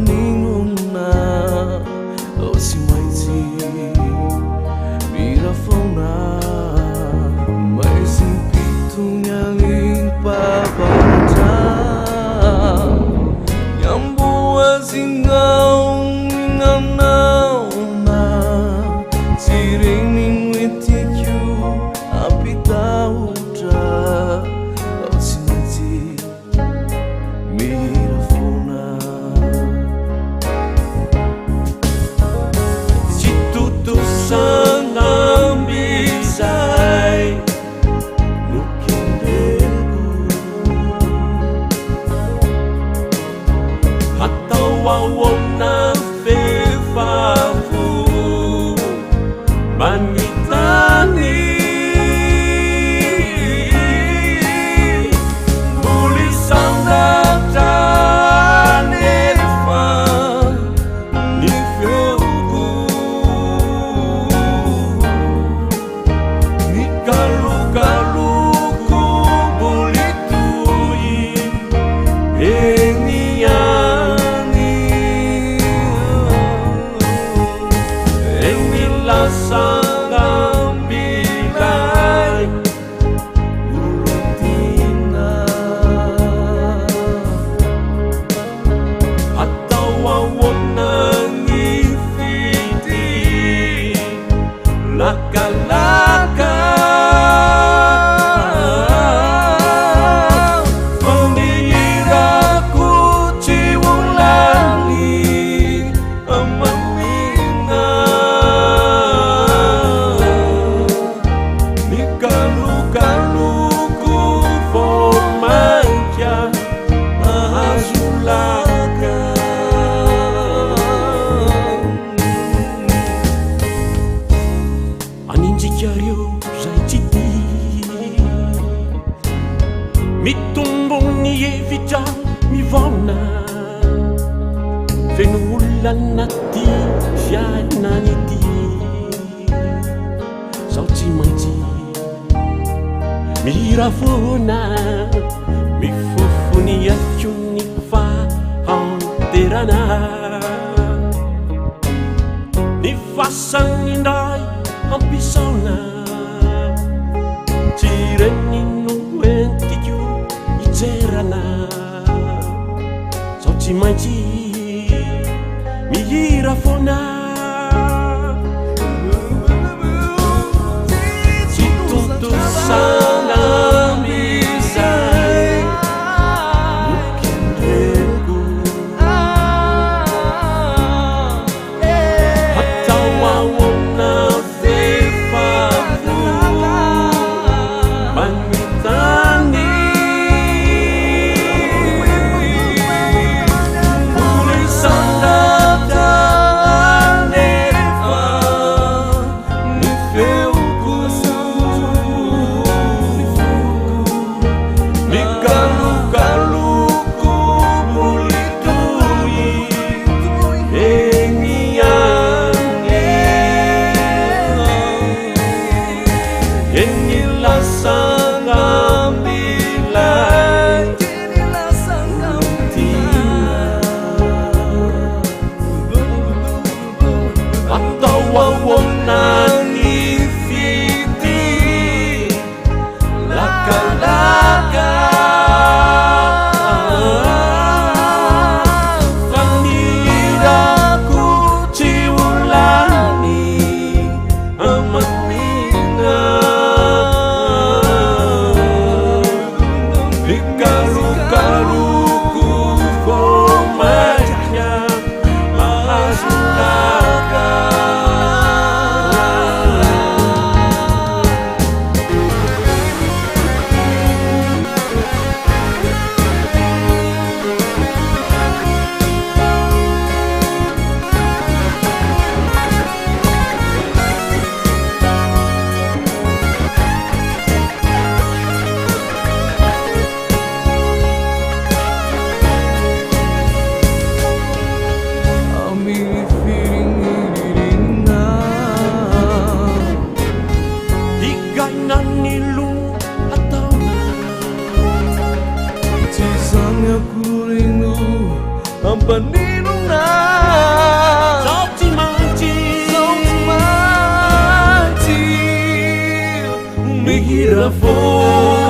ninuna o si maiti mira fauna mais impitunya limpa yang buat singau nganauna siring ning witiku api tahu dah o si maiti mira fauna situ tu sanam bisai mungkin deku atau wawona fefafu manitani laka-laka pembiraku ciwung lali amamina ni kalu-kaluku formaja azulaka Aninjikaryo zaititi mitumbong ni evita mivona fenulanati fiananiti sauti manti mirafona mifufuni achuni fa anterana ni fasangindai ampisona tireninu entiku iterana sauti maji mirafona situ sana misai mungkin deku atau wawona nắng gió chỉ mang chi mang chiều mirafogo